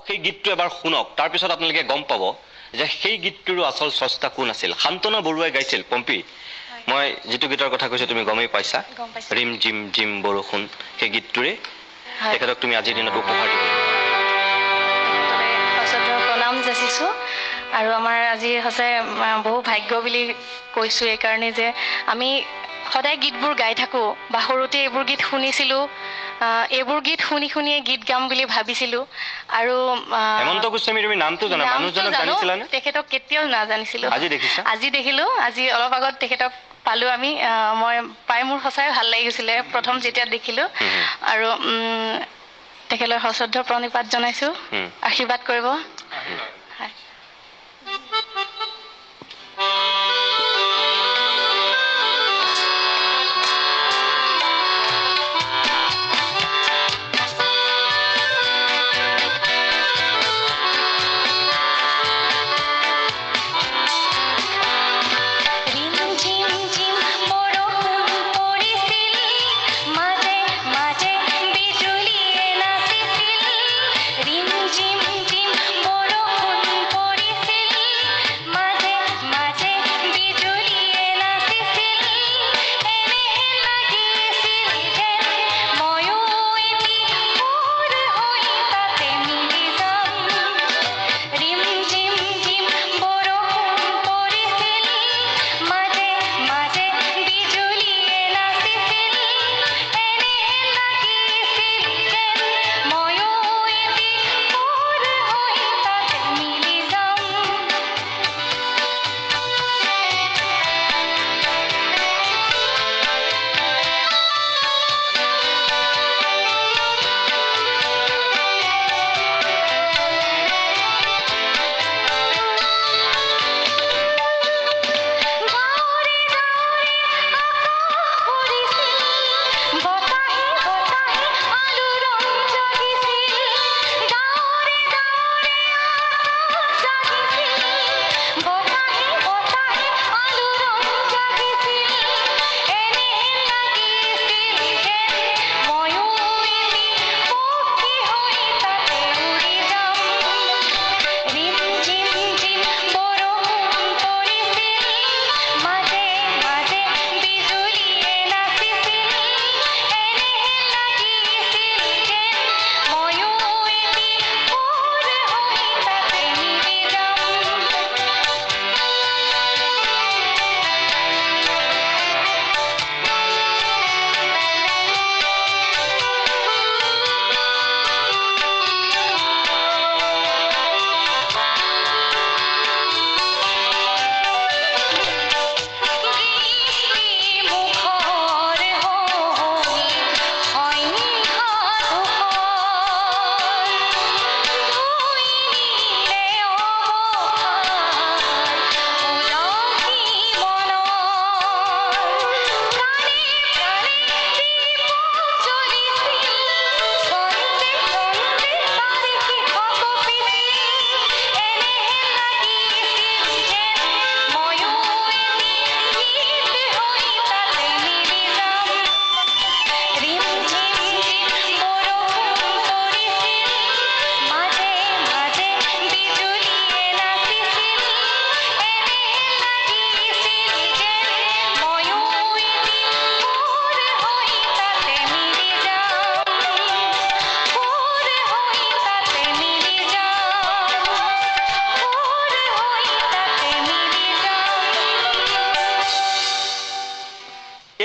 সেই গীতটো এবাৰ শুনক, তাৰপিছত আপোনালোকে গম পাব যে সেই গীতটোৰো আচল স্ৰষ্টা কোন আছিল। শান্তনা বৰুৱাই গাইছিল। পম্পী, মই যিটো গীতৰ কথা কৈছো তুমি গমেই পাইছা, ৰিম জিম জিম বৰষুণ, সেই গীতটোৰে তেখেতক তুমি আজিৰ দিনত উপহাৰ দিব। প্ৰণাম যাচিছো। আৰু আমাৰ আজি সঁচাই বহু ভাগ্য বুলি কৈছো এইকাৰণে যে আমি সদায় গীতবোৰ গাই থাকো বা সৰুতে এইবোৰ গীত শুনিছিলো, এইবোৰ গীত শুনি শুনিয়ে গীত গাম বুলি ভাবিছিলো। আৰু হেমন্ত গোস্বামী, তুমি নামটো জানা? মানুহজনক জানিছিলানে? তেখেতক কেতিয়াও নাজানিছিলো। আজি দেখিছা? আজি দেখিলো। আজি অলপ আগত তেখেতক পালো আমি। মই পাই মোৰ সঁচাই ভাল লাগি গৈছিলে প্ৰথম যেতিয়া দেখিলো। আৰু তেখেতলৈ সশ্ৰদ্ধ প্ৰণিপাত জনাইছো। আশীৰ্বাদ কৰিব।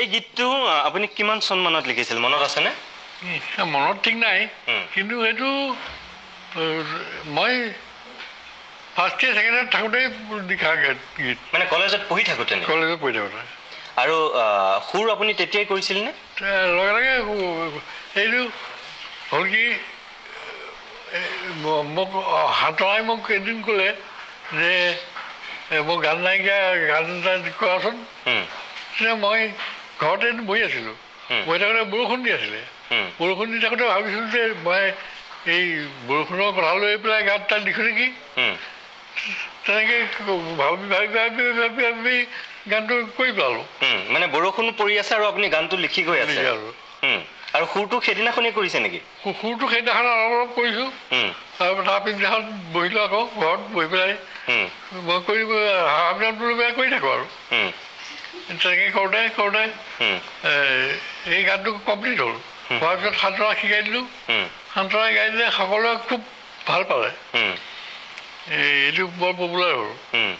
এই গীতটো আপুনি কিমান চনমানত লিখিছিল, মনত আছেনে? মনত ঠিক নাই, কিন্তু সেইটো মই ফাৰ্ষ্ট ইয়েৰ ছেকেণ্ড ইয়েৰত থাকোঁতেই লিখা গীত। মানে কলেজত পঢ়ি থাকোঁতে? কলেজত পঢ়ি থাকোঁতে। আৰু সুৰ আপুনি তেতিয়াই কৰিছিলনে? লগে লগে এইটো হ'ল কি, মোক হাতৰাই মোক এদিন ক'লে যে মোক গান নাইকিয়া গান এটা কোৱাচোন। তেতিয়া মই ঘৰতে বহি আছিলোঁ। বহি থাকোঁতে বৰষুণ দি আছিলে। বৰষুণ দি থাকোঁতে ভাবিছিলোঁ যে মই এই বৰষুণৰ কথা লৈ পেলাই গান এটা লিখোঁ নেকি। তেনেকৈ ভাবি ভাবি ভাবি ভাবি ভাবি গানটো কৰি পেলালোঁ। মানে বৰষুণ পৰি আছে আৰু আপুনি গানটো লিখি গৈ আছে আৰু। আৰু সুৰটো সেইদিনাখনেই কৰিছে নেকি? সুৰটো সেইদিনাখন অলপ অলপ কৰিছোঁ, তাৰ পিছদিনাখন বহিলোঁ আকৌ ঘৰত বহি পেলাই মই কৰি থাকোঁ আৰু তেনেকৈ কৰোঁতে কৰোঁতে এই গানটো কমপ্লিট হ'ল। হোৱাৰ পিছত সান্তৰা শিকাই দিলোঁ, সান্তৰা গাই দিলে সকলোৱে খুব ভাল পালে, এইটো বৰ পপুলাৰ হ'ল।